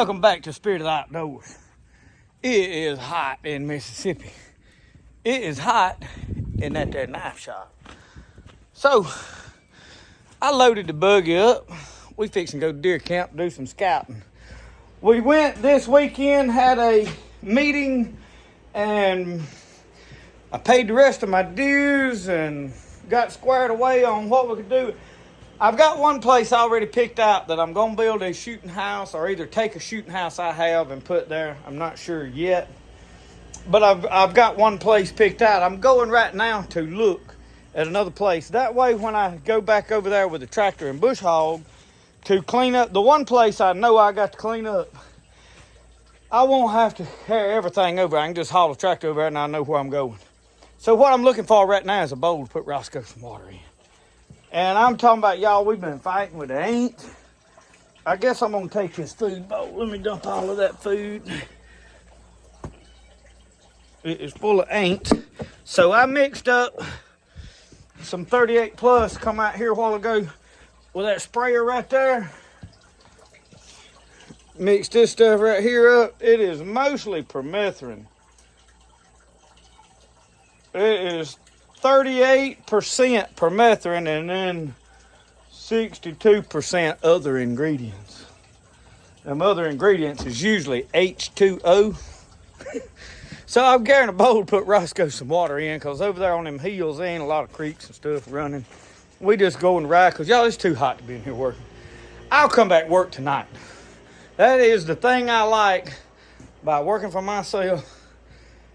Welcome back to Spirit of the Outdoors. It is hot in Mississippi. It is hot in that knife shop. So, I loaded the buggy up. We fixing to go to deer camp, do some scouting. We went this weekend, had a meeting, and I paid the rest of my dues and got squared away on what we could do. I've got one place already picked out that I'm going to build a shooting house, or either take a shooting house I have and put there. I'm not sure yet. But I've got one place picked out. I'm going right now to look at another place. That way when I go back over there with the tractor and bush hog to clean up, the one place I know I got to clean up, I won't have to carry everything over. I can just haul the tractor over there and I know where I'm going. So what I'm looking for right now is a bowl to put Roscoe some water in. And I'm talking about, y'all, we've been fighting with the ants. I guess I'm going to take his food bowl. Let me dump all of that food. It is full of ants. So I mixed up some 38 plus, come out here a while ago with that sprayer right there. Mixed this stuff right here up. It is mostly permethrin. It is 38% permethrin and then 62% other ingredients. Them other ingredients is usually H2O. So I'm carrying a bowl to put Roscoe some water in, because over there on them hills there ain't a lot of creeks and stuff running. We just go and ride, because y'all, it's too hot to be in here working. I'll come back to work tonight. That is the thing I like about working for myself.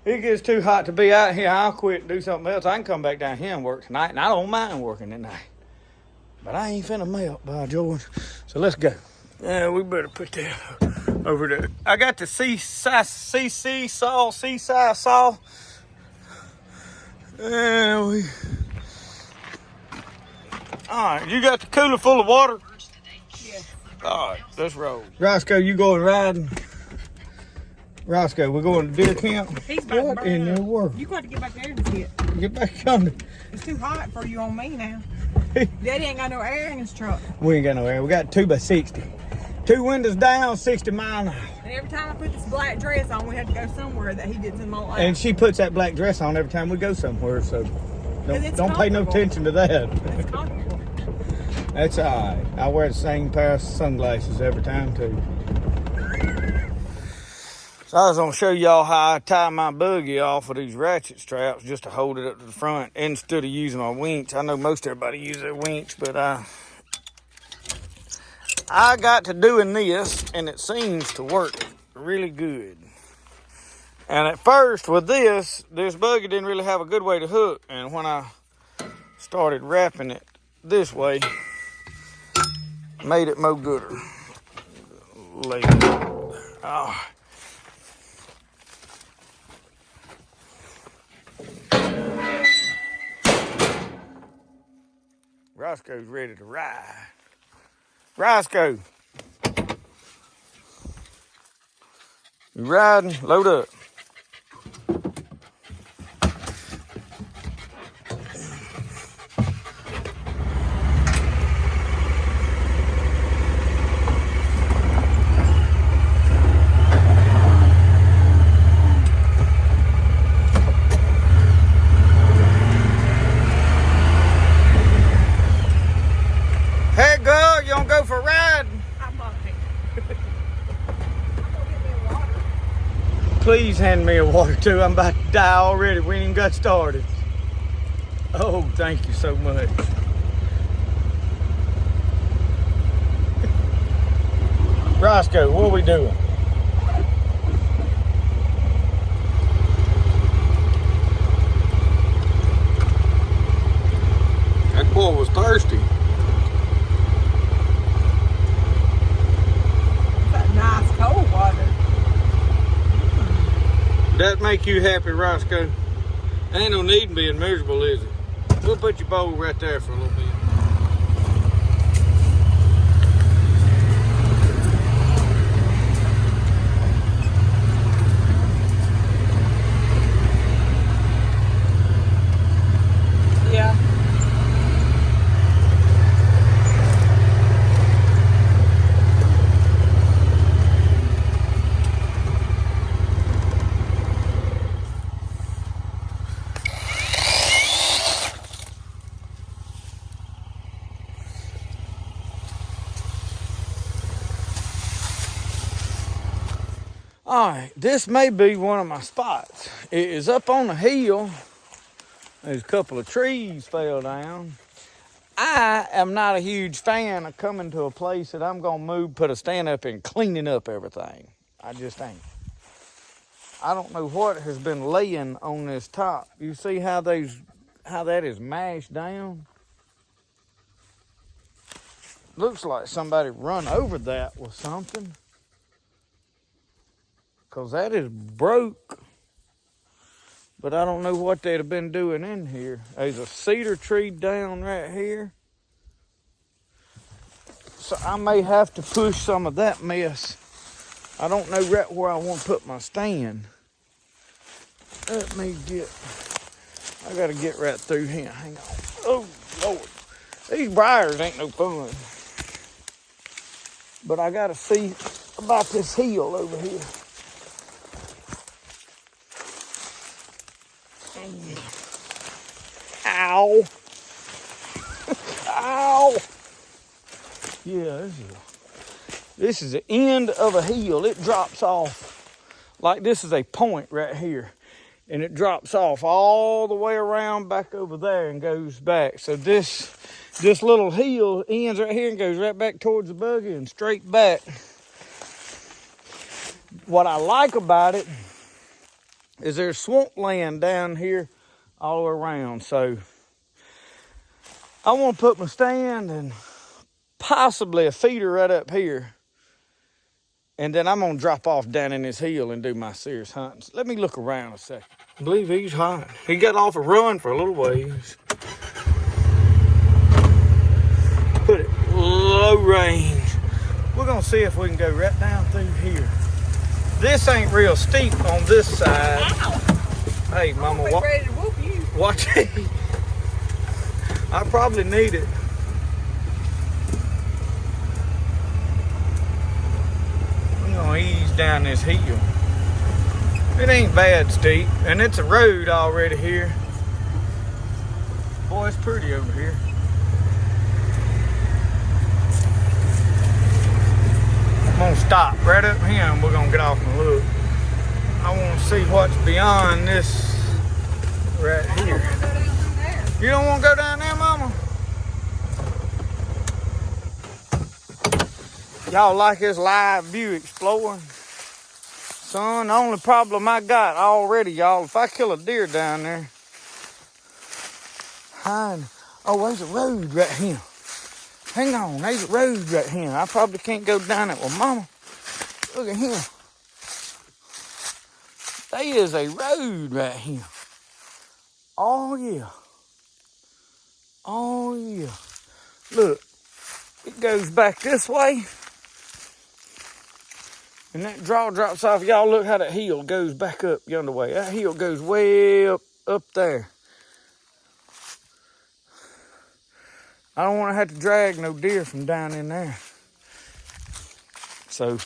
It gets too hot to be out here, I'll quit and do something else. I can come back down here and work tonight, and I don't mind working at night. But I ain't finna melt, by George. So let's go. Yeah, we better put that over there. I got the seaside saw. And we... Alright, you got the cooler full of water? Yeah. Alright, let's roll. Roscoe, you going riding? Roscoe, we're going to deer camp. He's about what to burn in the world? You got to get back there and sit. Get back on it. It's too hot for you on me now. Daddy ain't got no air in his truck. We ain't got no air. We got 2x60. 2 windows down, 60 miles an hour. And every time I put this black dress on, we had to go somewhere that he gets in my lap. And she puts that black dress on every time we go somewhere, so don't pay no attention to that. It's comfortable. That's all right. I wear the same pair of sunglasses every time, too. So I was going to show y'all how I tie my buggy off with these ratchet straps just to hold it up to the front instead of using my winch. I know most everybody uses their winch, but I got to doing this, and it seems to work really good. And at first with this buggy didn't really have a good way to hook. And when I started wrapping it this way, made it more gooder. Lay it. Oh. Roscoe's ready to ride. Roscoe. You riding? Load up. Hey girl, you wanna go for a ride? I'm on it. I'm gonna get me a water. Please hand me a water too. I'm about to die already. We ain't even got started. Oh, thank you so much. Roscoe, what are we doing? That boy was thirsty. That nice cold water. That make you happy, Roscoe? Ain't no need in being miserable, is it? We'll put your bowl right there for a little bit. Yeah. All right, this may be one of my spots. It is up on the hill. There's a couple of trees fell down. I am not a huge fan of coming to a place that I'm gonna move, put a stand up and cleaning up everything. I just ain't. I don't know what has been laying on this top. You see how that is mashed down? Looks like somebody run over that with something. Cause that is broke. But I don't know what they'd have been doing in here. There's a cedar tree down right here. So I may have to push some of that mess. I don't know right where I want to put my stand. Let me I gotta get right through here. Hang on. Oh, Lord. These briars ain't no fun. But I gotta see about this hill over here. Ow. Ow. Yeah, this is the end of a hill. It drops off. Like this is a point right here. And it drops off all the way around back over there and goes back. So this little hill ends right here and goes right back towards the buggy and straight back. What I like about it is there's swampland down here all around. So I want to put my stand and possibly a feeder right up here. And then I'm going to drop off down in this hill and do my serious hunting. So let me look around a second. I believe he's hot. He got off a run for a little ways. Put it low range. We're going to see if we can go right down through here. This ain't real steep on this side. Ow. Hey, Mama, ready to whoop you. Watch it. I probably need it. I'm gonna ease down this hill. It ain't bad steep, and it's a road already here. Boy, it's pretty over here. I'm gonna stop right up here and we're gonna get off and look. I wanna see what's beyond this right here. You don't wanna go down there, Mama? Y'all like this live view exploring? Son, the only problem I got already, y'all, if I kill a deer down there, oh, there's a road right here. Hang on, there's a road right here. I probably can't go down it. Well, Mama, look at here. There is a road right here. Oh, yeah. Oh, yeah. Look, it goes back this way. And that draw drops off. Y'all look how that hill goes back up yonder way. That hill goes way up there. I don't want to have to drag no deer from down in there. So,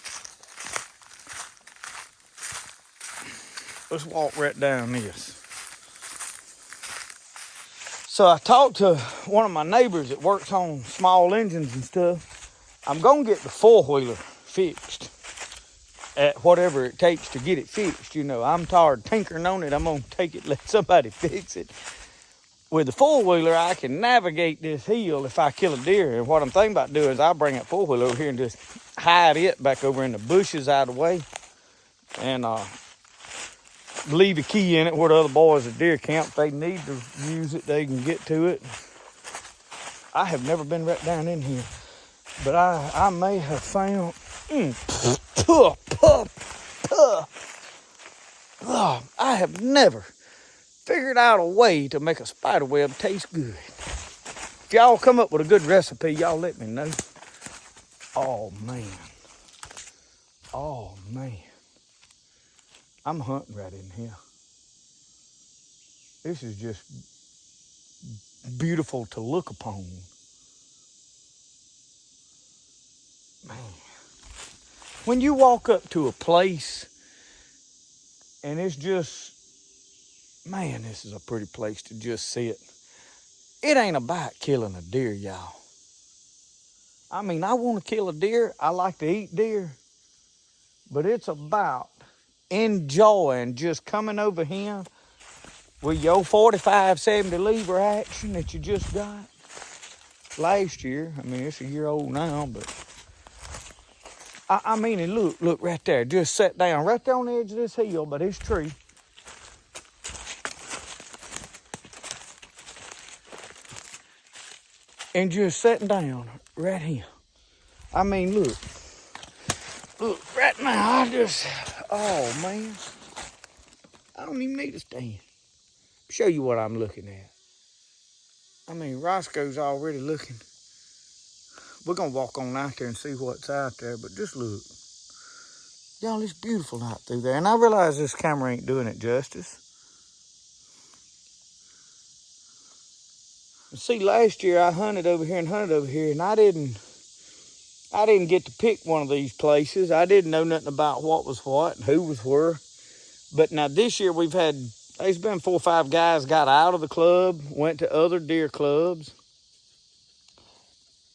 let's walk right down this. So I talked to one of my neighbors that works on small engines and stuff. I'm going to get the four-wheeler fixed at whatever it takes to get it fixed. You know, I'm tired tinkering on it. I'm going to take it, let somebody fix it. With the four-wheeler, I can navigate this hill if I kill a deer. And what I'm thinking about doing is I'll bring that four-wheeler over here and just hide it back over in the bushes out of the way. And leave a key in it where the other boys at deer camp, if they need to use it, they can get to it. I have never been right down in here. But I may have found... I have never figured out a way to make a spider web taste good. If y'all come up with a good recipe, y'all let me know. Oh, man. Oh, man. I'm hunting right in here. This is just beautiful to look upon. Man. When you walk up to a place and it's just, man, this is a pretty place to just sit. It ain't about killing a deer, y'all. I mean, I want to kill a deer. I like to eat deer. But it's about enjoying just coming over here with your 45-70 lever action that you just got last year. I mean, it's a year old now, but I mean, and look right there. Just sat down right there on the edge of this hill by this tree. And just sitting down right here. I mean, look right now. Oh man, I don't even need a stand. Show you what I'm looking at. I mean, Roscoe's already looking. We're gonna walk on out there and see what's out there, but just look. Y'all, it's beautiful out through there. And I realize this camera ain't doing it justice. See, last year I hunted over here, and I didn't get to pick one of these places. I didn't know nothing about what was what and who was where. But now this year there's been 4 or 5 guys got out of the club, went to other deer clubs.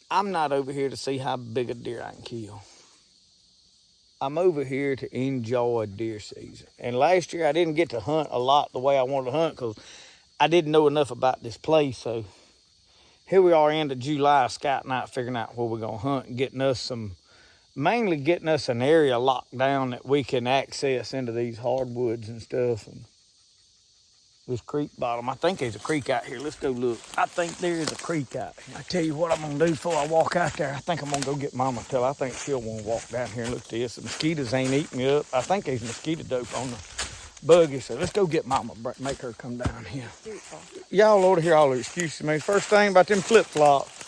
I'm not over here to see how big a deer I can kill. I'm over here to enjoy deer season. And last year I didn't get to hunt a lot the way I wanted to hunt because I didn't know enough about this place. So here we are into July, scouting out, figuring out where we're going to hunt and mainly getting us an area locked down that we can access into these hardwoods and stuff. And this creek bottom, I think there's a creek out here. Let's go look. I think there is a creek out here. I tell you what I'm going to do before I walk out there. I think I'm going to go get Mama. I think she'll want to walk down here and look at this. The mosquitoes ain't eating me up. I think there's mosquito dope on the buggy, so let's go get Mama, make her come down here. Y'all ought to hear all the excuses, man. First thing about them flip-flops.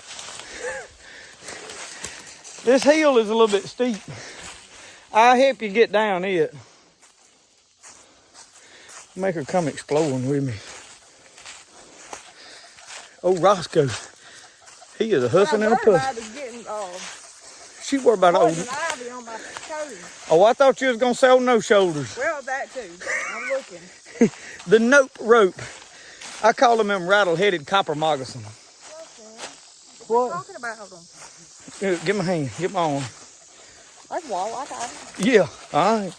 This hill is a little bit steep. I'll help you get down it. Make her come exploring with me. Oh, Roscoe. He is a huffing and a puffing. She worried about old ivy on my shoulders. Oh, I thought you was gonna say no shoulders. Well, that too. I'm looking. The nope rope. I call them rattle-headed copper moccasins. What? Talking about them. Give me a hand. Get my arm. That's wall. I got it. Yeah. All right.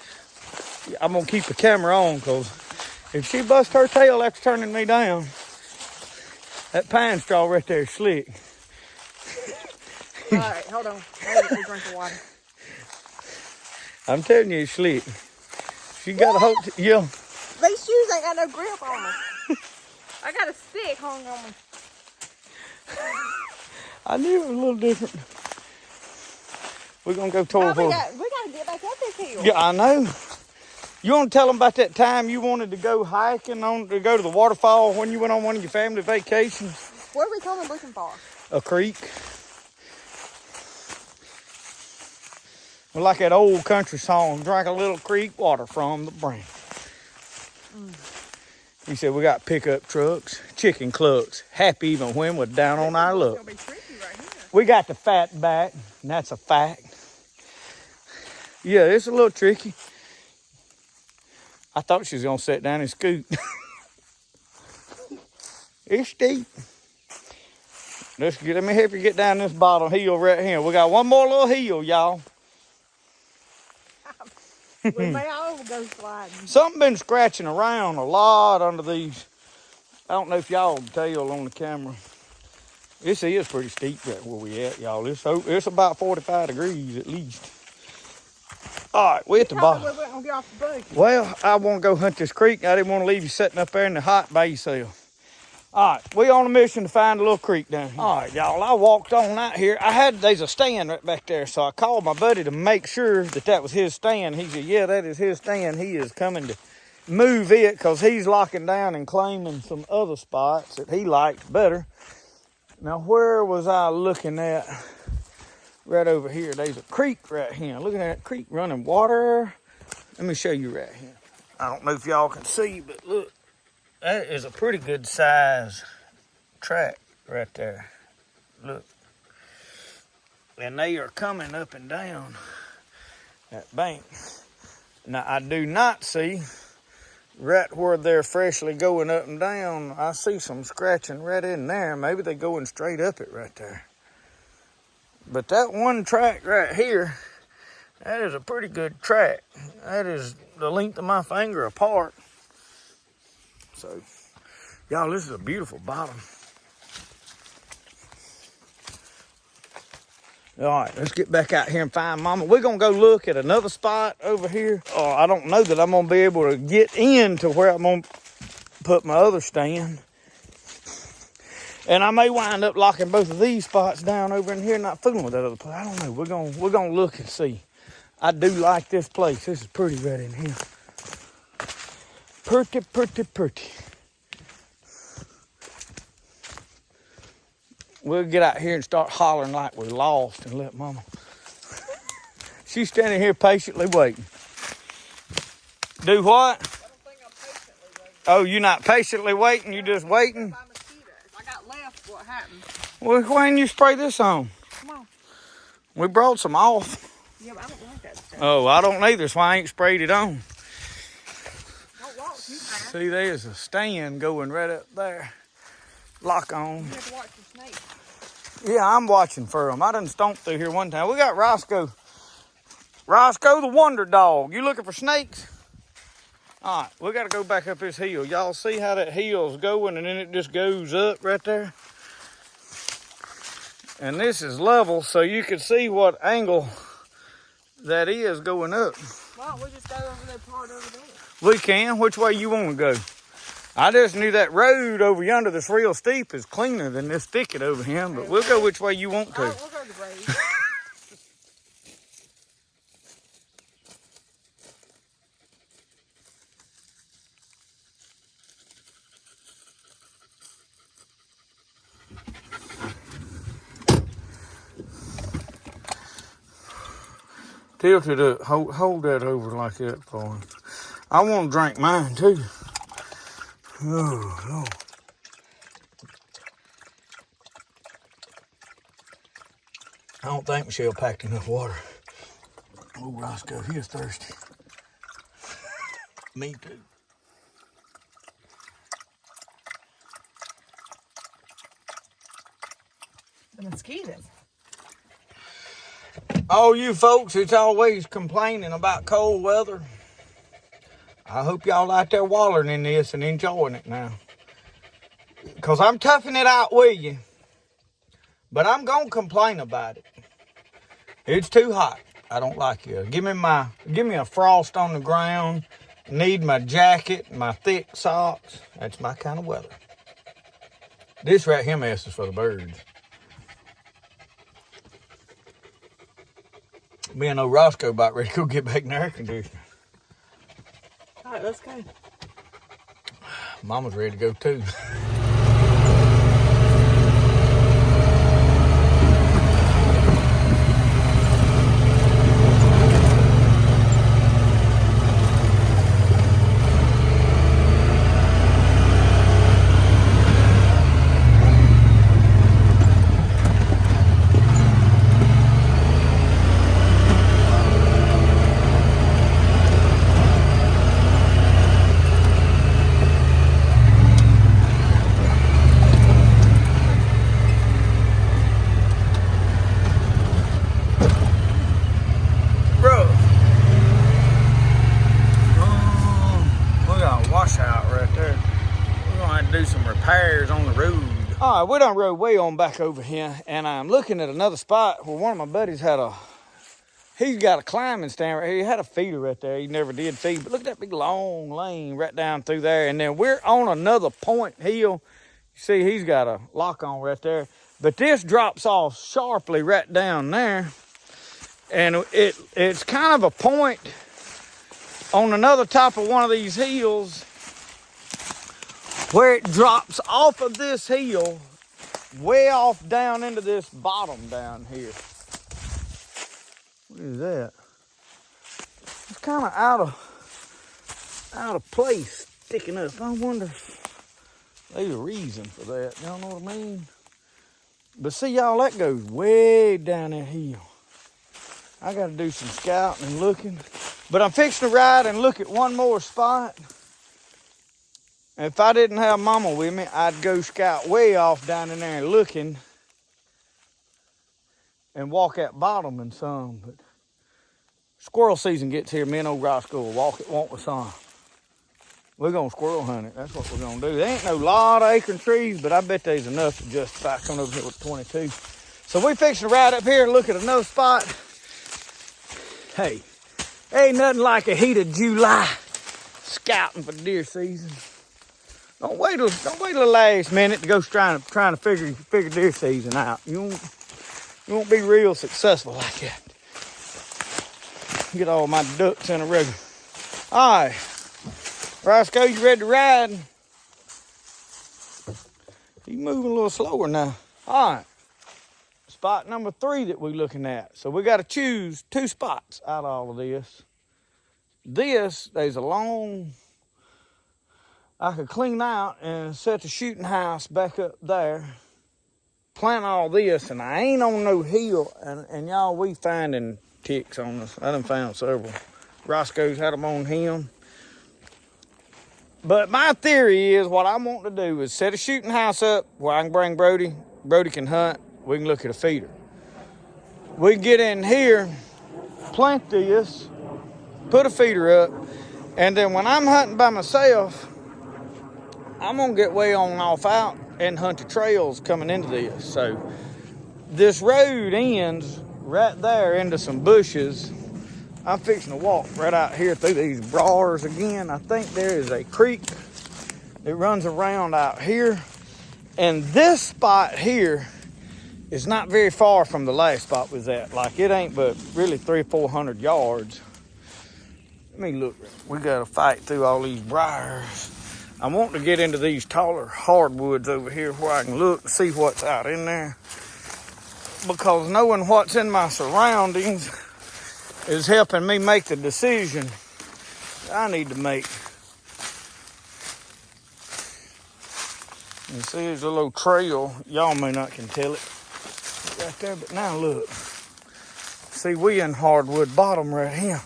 I'm gonna keep the camera on because if she busts her tail after turning me down, that pine straw right there is slick. All right, hold on. I'll get a drink of water. I'm telling you, it's slick. She got a hold. Yeah. These shoes ain't got no grip on them. I got a stick hung on me. I knew it was a little different. We're gonna go tour. We gotta get back up this hill. Yeah, I know. You want to tell them about that time you wanted to go hiking to go to the waterfall when you went on one of your family vacations? What are we coming looking for? A creek. Well, like that old country song, drank a little creek water from the brink. He said, we got pickup trucks, chicken clucks, happy even when we're down on our luck. It's gonna be tricky right here. We got the fat back, and that's a fact. Yeah, it's a little tricky. I thought she was gonna sit down and scoot. It's steep. Let me help you get down this bottom hill right here. We got one more little hill, y'all. We may all go sliding. Something been scratching around a lot under these. I don't know if y'all can tell on the camera. This is pretty steep right where we at, y'all. It's about 45 degrees at least. All right, we're at the bottom. We're gonna get off the buggy. Well, I want to go hunt this creek. I didn't want to leave you sitting up there in the hot by yourself. All right, we on a mission to find a little creek down here. All right, y'all, I walked on out here. There's a stand right back there, so I called my buddy to make sure that was his stand. He said, yeah, that is his stand. He is coming to move it because he's locking down and claiming some other spots that he liked better. Now, where was I looking at? Right over here, there's a creek right here. Look at that creek running water. Let me show you right here. I don't know if y'all can see, but look. That is a pretty good size track right there. Look. And they are coming up and down that bank. Now, I do not see right where they're freshly going up and down. I see some scratching right in there. Maybe they're going straight up it right there. But that one track right here, that is a pretty good track. That is the length of my finger apart. So, y'all, this is a beautiful bottom. All right, let's get back out here and find Mama. We're going to go look at another spot over here. I don't know that I'm going to be able to get into where I'm going to put my other stand. And I may wind up locking both of these spots down over in here and not fooling with that other place. I don't know. We're gonna look and see. I do like this place. This is pretty right in here. Pretty, pretty, pretty. We'll get out here and start hollering like we're lost and let Mama. She's standing here patiently waiting. Do what? I don't think I'm patiently waiting. Oh, you're not patiently waiting? You're just waiting? I got left. What happened? Well, why didn't you spray this on? Come on. We brought some off. Yeah, but I don't like that stuff. Oh, I don't either, so I ain't sprayed it on. Don't walk too fast. See, there's a stand going right up there. Lock on. You have to watch the snakes. Yeah, I'm watching for them. I done stomped through here one time. We got Roscoe. Roscoe the Wonder Dog. You looking for snakes? All right, we got to go back up this hill. Y'all see how that hill's going and then it just goes up right there? And this is level, so you can see what angle that is going up. Why don't we just go over that part over there? We can. Which way you want to go? I just knew that road over yonder that's real steep is cleaner than this thicket over here, but we'll go which way you want to. All right, we'll go to the road. Tilt it up. Hold that over like that for him. I want to drink mine too. Oh, Lord. I don't think Michelle packed enough water. Oh, Roscoe, he is thirsty. Me too. The mosquitoes. All you folks that's always complaining about cold weather, I hope y'all out there wallering in this and enjoying it now. Because I'm toughing it out with you. But I'm going to complain about it. It's too hot. I don't like it. Give me a frost on the ground. Need my jacket, my thick socks. That's my kind of weather. This right here mess is for the birds. Me and old Roscoe about ready to go get back in the air conditioner. All right, let's go. Mama's ready to go too. All right, we done rode way on back over here, and I'm looking at another spot where one of my buddies he's got a climbing stand right here. He had a feeder right there. He never did feed, but look at that big long lane right down through there. And then we're on another point hill. You see, he's got a lock on right there. But this drops off sharply right down there. And it's kind of a point on another top of one of these hills where it drops off of this hill way off down into this bottom down here. What is that? It's kind of out of place sticking up. I wonder if there's a reason for that. Y'all know what I mean? But see, y'all, that goes way down that hill. I got to do some scouting and looking. But I'm fixing to ride and look at one more spot. If I didn't have Mama with me, I'd go scout way off down in there looking and walk at bottom and some. But squirrel season gets here, me and old Roscoe will walk with son. We're gonna squirrel hunt it. That's what we're gonna do. There ain't no lot of acorn trees, but I bet there's enough to justify coming over here with 22. So we fixing to ride up here and look at another spot. Hey, ain't nothing like a heat of July scouting for deer season. Don't wait till the last minute to go trying to figure deer season out. You won't be real successful like that. Get all my ducks in a row. All right. Roscoe, you ready to ride? He's moving a little slower now. All right. Spot number 3 that we're looking at. So we got to choose 2 spots out of all of this. There's a long, I could clean out and set the shooting house back up there. Plant all this, and I ain't on no hill. And y'all, we finding ticks on us. I done found several. Roscoe's had them on him. But my theory is what I want to do is set a shooting house up where I can bring Brody. Brody can hunt. We can look at a feeder. We can get in here, plant this, put a feeder up, and then when I'm hunting by myself, I'm going to get way on and off out and hunt the trails coming into this. So this road ends right there into some bushes. I'm fixing to walk right out here through these briars again. I think there is a creek that runs around out here. And this spot here is not very far from the last spot we was at. Like, it ain't but really 300 or 400 yards. Let me look. We got to fight through all these briars. I want to get into these taller hardwoods over here where I can look and see what's out in there. Because knowing what's in my surroundings is helping me make the decision I need to make. You see, there's a little trail. Y'all may not can tell it right there, but now look. See, we in hardwood bottom right here.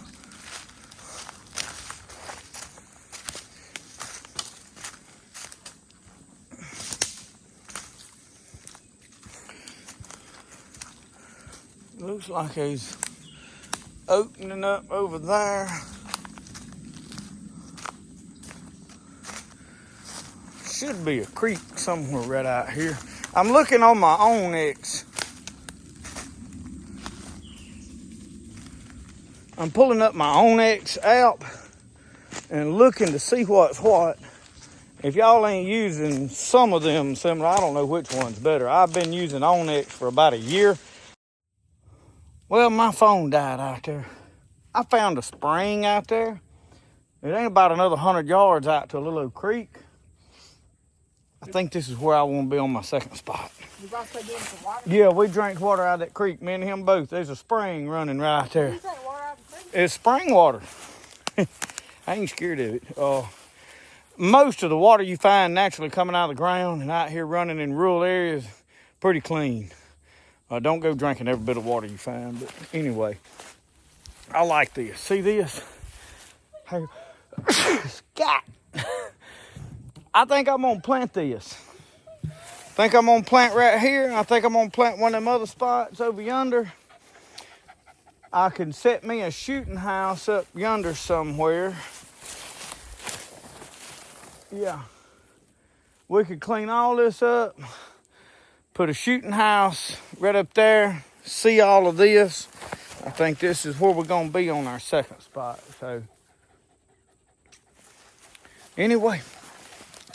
Looks like he's opening up over there. Should be a creek somewhere right out here. I'm looking on my own X. I'm pulling up my own X app and looking to see what's what. If y'all ain't using some of them similar, I don't know which one's better. I've been using OnX for about a year. Well, my phone died out there. I found a spring out there. It ain't about another 100 yards out to a little old creek. I think this is where I want to be on my second spot. You also getting some water? Yeah, we drank water out of that creek, me and him both. There's a spring running right there. You drink water out of the creek? It's spring water. I ain't scared of it. Most of the water you find naturally coming out of the ground and out here running in rural areas, pretty clean. Don't go drinking every bit of water you find. But anyway, I like this. See this? Hey, Scott. I think I'm going to plant this. I think I'm going to plant right here. I think I'm going to plant one of them other spots over yonder. I can set me a shooting house up yonder somewhere. Yeah. We could clean all this up. Put a shooting house right up there. See all of this. I think this is where we're going to be on our second spot. So, anyway,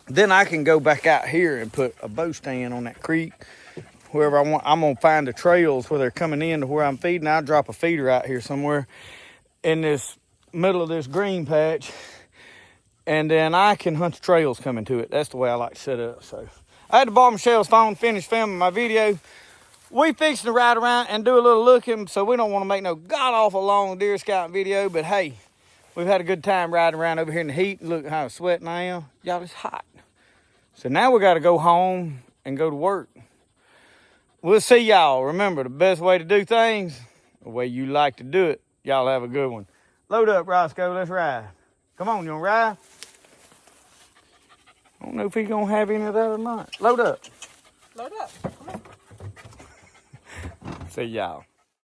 then I can go back out here and put a bow stand on that creek. Wherever I want, I'm going to find the trails where they're coming in to where I'm feeding. I'll drop a feeder out here somewhere in this middle of this green patch. And then I can hunt the trails coming to it. That's the way I like to set up. So I had to borrow Michelle's phone, finish filming my video. We fixing to ride around and do a little looking, so we don't want to make no god-awful long deer scouting video. But hey, we've had a good time riding around over here in the heat. Look how sweating I am. Y'all, it's hot. So now we got to go home and go to work. We'll see y'all. Remember, the best way to do things, the way you like to do it. Y'all have a good one. Load up, Roscoe. Let's ride. Come on, you want to ride? I don't know if he's going to have any of that or not. Load up. Load up. Come on. See y'all.